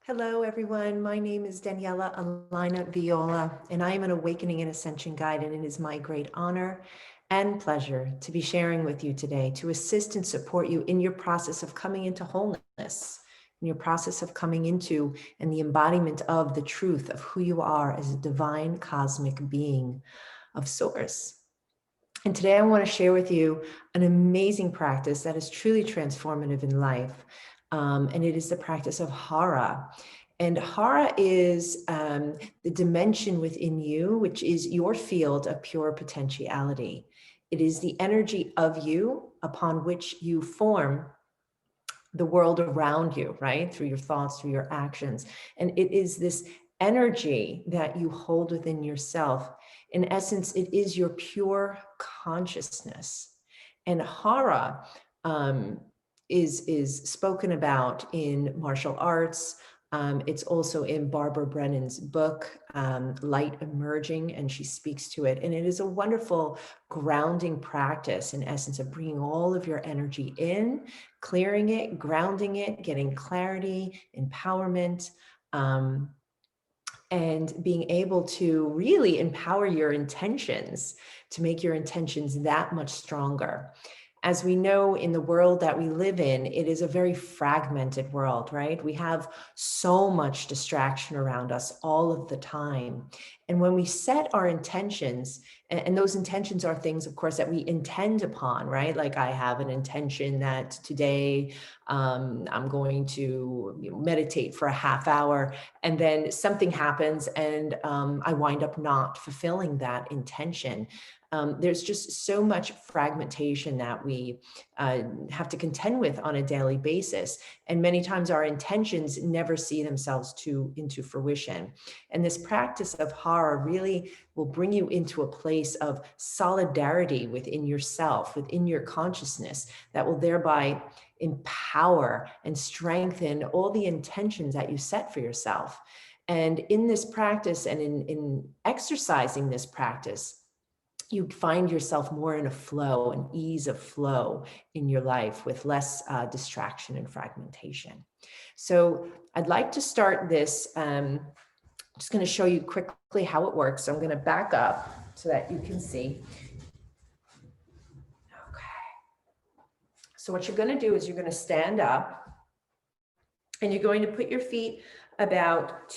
Hello, everyone. My name is Daniela Alina Viola, and I am an Awakening and Ascension Guide, and it is my great honor and pleasure to be sharing with you today to assist and support you in your process of coming into wholeness, in your process of coming into and the embodiment of the truth of who you are as a divine cosmic being of source. And today I want to share with you an amazing practice that is truly transformative in life. And it is the practice of Hara. And Hara is the dimension within you, which is your field of pure potentiality. It is the energy of you upon which you form the world around you, right? Through your thoughts, through your actions. And it is this energy that you hold within yourself. In essence, it is your pure consciousness. And Hara is spoken about in martial arts. It's also in Barbara Brennan's book, Light Emerging, and she speaks to it. And it is a wonderful grounding practice, in essence, of bringing all of your energy in, clearing it, grounding it, getting clarity, empowerment, and being able to really empower your intentions, to make your intentions that much stronger. As we know, in the world that we live in, it is a very fragmented world, right? We have so much distraction around us all of the time. And when we set our intentions, and those intentions are things, of course, that we intend upon, right? Like I have an intention that today I'm going to meditate for a half hour, and then something happens and I wind up not fulfilling that intention. There's just so much fragmentation that we have to contend with on a daily basis. And many times our intentions never see themselves into fruition. And this practice of Hara really will bring you into a place of solidarity within yourself, within your consciousness, that will thereby empower and strengthen all the intentions that you set for yourself. And in this practice and in exercising this practice, you find yourself more in a flow, an ease of flow in your life with less distraction and fragmentation. So I'd like to start this. I'm just going to show you quickly how it works. So I'm going to back up so that you can see. Okay. So what you're going to do is you're going to stand up and you're going to put your feet about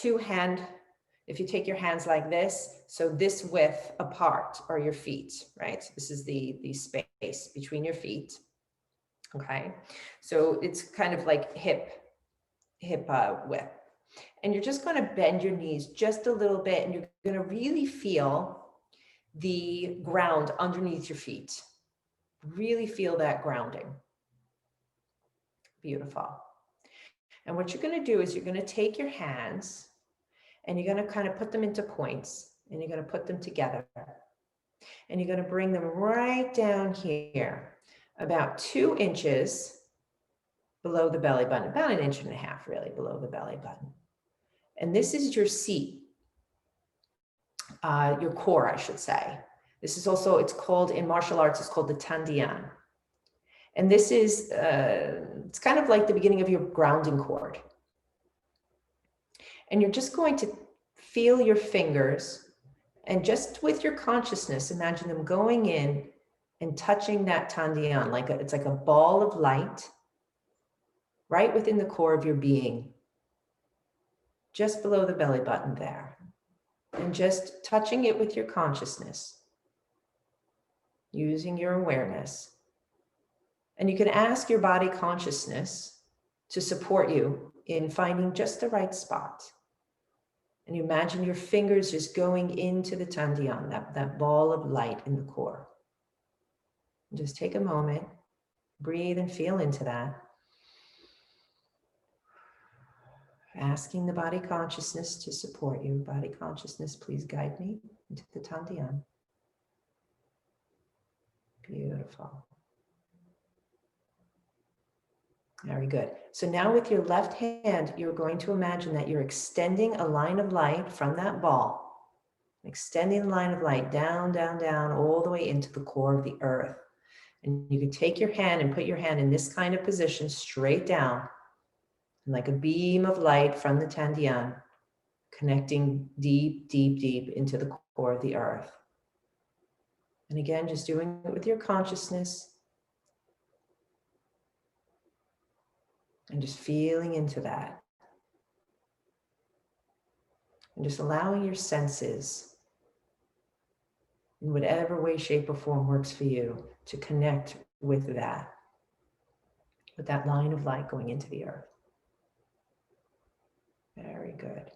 if you take your hands like this, so this width apart are your feet, right? So this is the space between your feet, okay? So it's kind of like hip width. And you're just gonna bend your knees just a little bit, and you're gonna really feel the ground underneath your feet. Really feel that grounding. Beautiful. And what you're gonna do is you're gonna take your hands and you're going to kind of put them into points, and you're going to put them together. And you're going to bring them right down here, about 2 inches below the belly button, about 1.5 inches really below the belly button. And this is your seat, your core, I should say. This is also, it's called, in martial arts, it's called the Tandian. And this is, it's kind of like the beginning of your grounding cord. And you're just going to feel your fingers, and just with your consciousness, imagine them going in and touching that Tandian, it's like a ball of light right within the core of your being, just below the belly button there. And just touching it with your consciousness, using your awareness. And you can ask your body consciousness to support you in finding just the right spot. And you imagine your fingers just going into the Tandian, that ball of light in the core. And just take a moment, breathe and feel into that. Asking the body consciousness to support you. Body consciousness, please guide me into the Tandian. Beautiful. Very good. So now with your left hand, you're going to imagine that you're extending a line of light from that ball, extending the line of light down, down, down, all the way into the core of the earth. And you can take your hand and put your hand in this kind of position straight down. And like a beam of light from the Tandian, connecting deep, deep, deep into the core of the earth. And again, just doing it with your consciousness. And just feeling into that. And just allowing your senses, in whatever way, shape, or form works for you, to connect with that line of light going into the earth. Very good.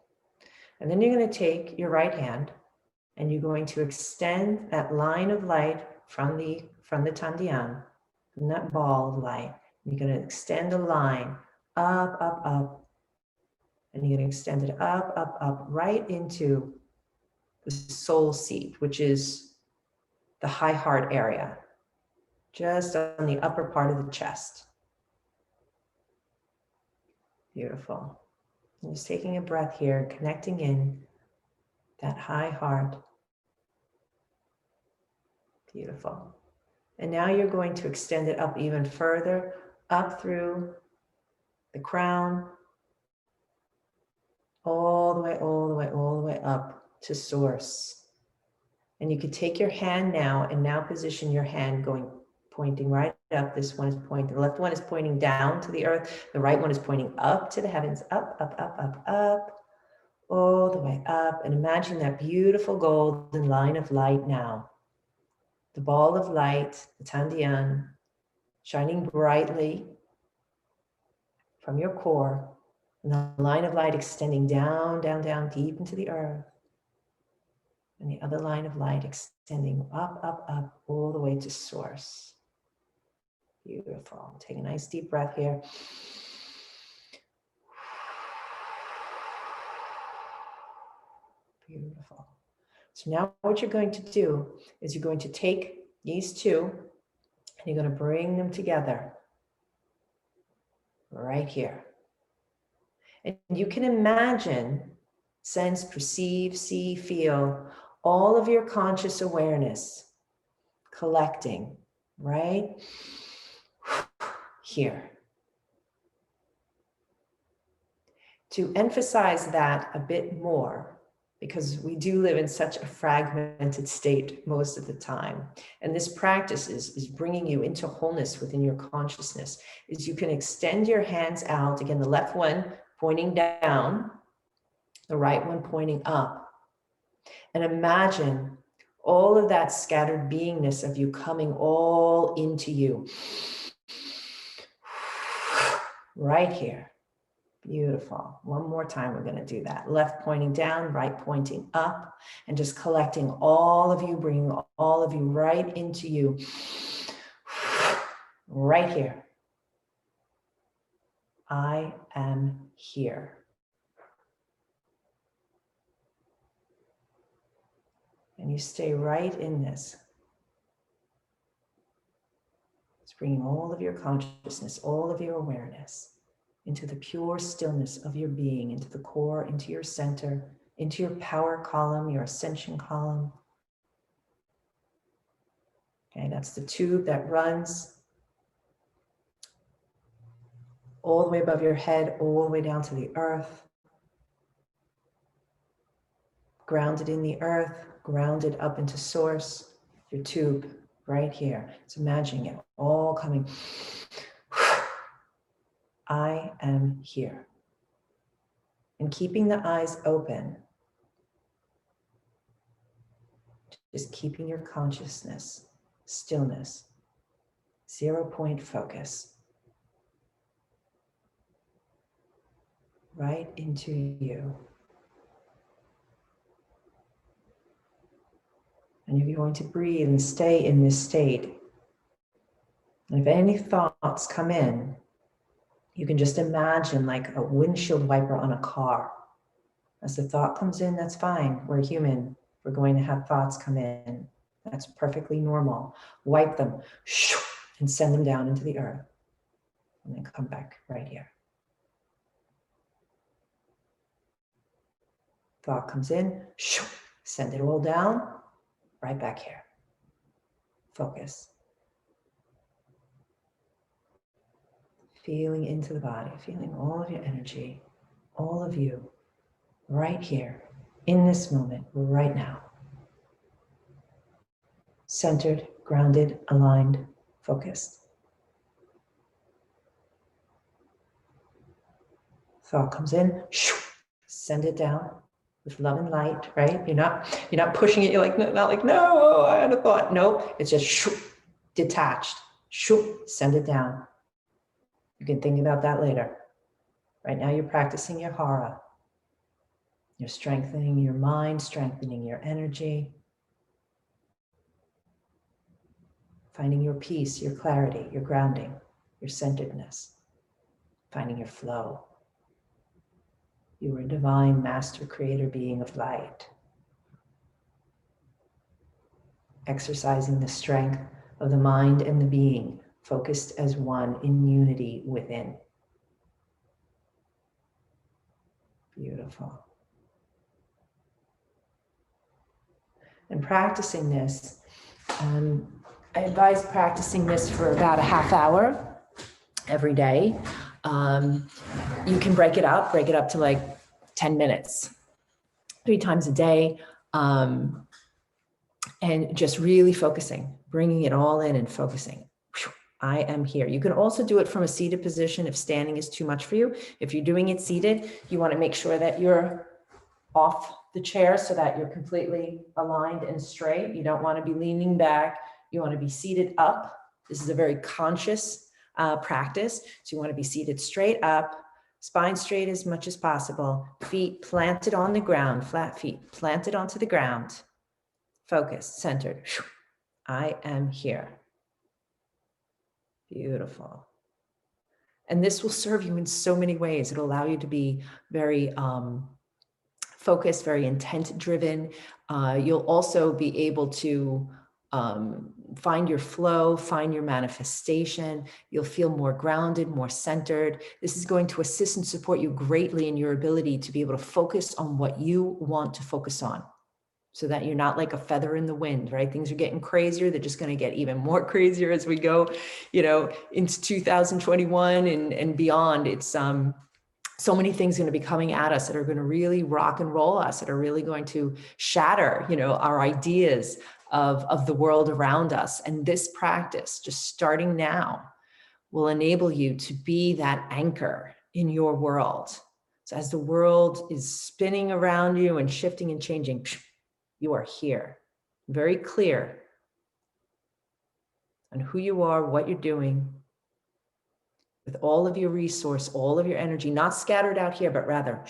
And then you're going to take your right hand and you're going to extend that line of light from the Tandian, from that ball of light. You're going to extend a line up, up, up. And you're going to extend it up, up, up, right into the soul seat, which is the high heart area, just on the upper part of the chest. Beautiful. And just taking a breath here, connecting in that high heart. Beautiful. And now you're going to extend it up even further, up through the crown, all the way, all the way, all the way up to source. And you could take your hand now and now position your hand pointing right up. This one is pointing, the left one is pointing down to the earth. The right one is pointing up to the heavens, up, up, up, up, up, all the way up. And imagine that beautiful golden line of light now. The ball of light, the Tandian, shining brightly from your core. And the line of light extending down, down, down, deep into the earth. And the other line of light extending up, up, up, all the way to source. Beautiful. Take a nice deep breath here. Beautiful. So now what you're going to do is you're going to take these two and you're going to bring them together right here. And you can imagine, sense, perceive, see, feel all of your conscious awareness collecting right here. To emphasize that a bit more, because we do live in such a fragmented state most of the time. And this practice is bringing you into wholeness within your consciousness, is you can extend your hands out. Again, the left one pointing down, the right one pointing up. And imagine all of that scattered beingness of you coming all into you. Right here. Beautiful. One more time, we're going to do that. Left pointing down, right pointing up, and just collecting all of you, bringing all of you right into you. Right here. I am here. And you stay right in this. It's bringing all of your consciousness, all of your awareness into the pure stillness of your being, into the core, into your center, into your power column, your ascension column. Okay, that's the tube that runs all the way above your head, all the way down to the earth. Grounded in the earth, grounded up into source, your tube right here. So imagining it all coming. I am here. And keeping the eyes open, just keeping your consciousness, stillness, 0 point focus, right into you. And you're going to breathe and stay in this state. And if any thoughts come in, you can just imagine like a windshield wiper on a car. As the thought comes in, that's fine. We're human. We're going to have thoughts come in. That's perfectly normal. Wipe them and send them down into the earth. And then come back right here. Thought comes in, send it all down, right back here. Focus. Feeling into the body, feeling all of your energy, all of you, right here, in this moment, right now. Centered, grounded, aligned, focused. Thought comes in, send it down with love and light, right? You're not pushing it. You're like, not like, no, I had a thought. Nope, it's just detached. Send it down. You can think about that later. Right now you're practicing your Hara. You're strengthening your mind, strengthening your energy. Finding your peace, your clarity, your grounding, your centeredness. Finding your flow. You are a divine master creator being of light. Exercising the strength of the mind and the being, focused as one in unity within. Beautiful. And practicing this, I advise practicing this for about a half hour every day. You can break it up to like 10 minutes, 3 times a day. And just really focusing, bringing it all in and focusing. I am here. You can also do it from a seated position if standing is too much for you. If you're doing it seated, you want to make sure that you're off the chair so that you're completely aligned and straight. You don't want to be leaning back. You want to be seated up. This is a very conscious practice. So you want to be seated straight up, spine straight as much as possible, feet planted on the ground, flat feet planted onto the ground. Focused, centered. I am here. Beautiful. And this will serve you in so many ways. It'll allow you to be very focused, very intent driven. You'll also be able to find your flow, find your manifestation. You'll feel more grounded, more centered. This is going to assist and support you greatly in your ability to be able to focus on what you want to focus on, so that you're not like a feather in the wind, right? Things are getting crazier. They're just going to get even more crazier as we go, into 2021 and beyond. It's so many things going to be coming at us that are going to really rock and roll us, that are really going to shatter, our ideas of the world around us. And this practice, just starting now, will enable you to be that anchor in your world. So as the world is spinning around you and shifting and changing, you are here, very clear on who you are, what you're doing, with all of your resource, all of your energy, not scattered out here, but rather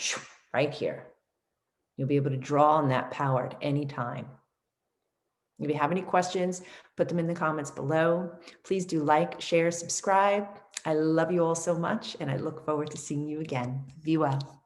right here. You'll be able to draw on that power at any time. If you have any questions, put them in the comments below. Please do like, share, subscribe. I love you all so much, and I look forward to seeing you again. Be well.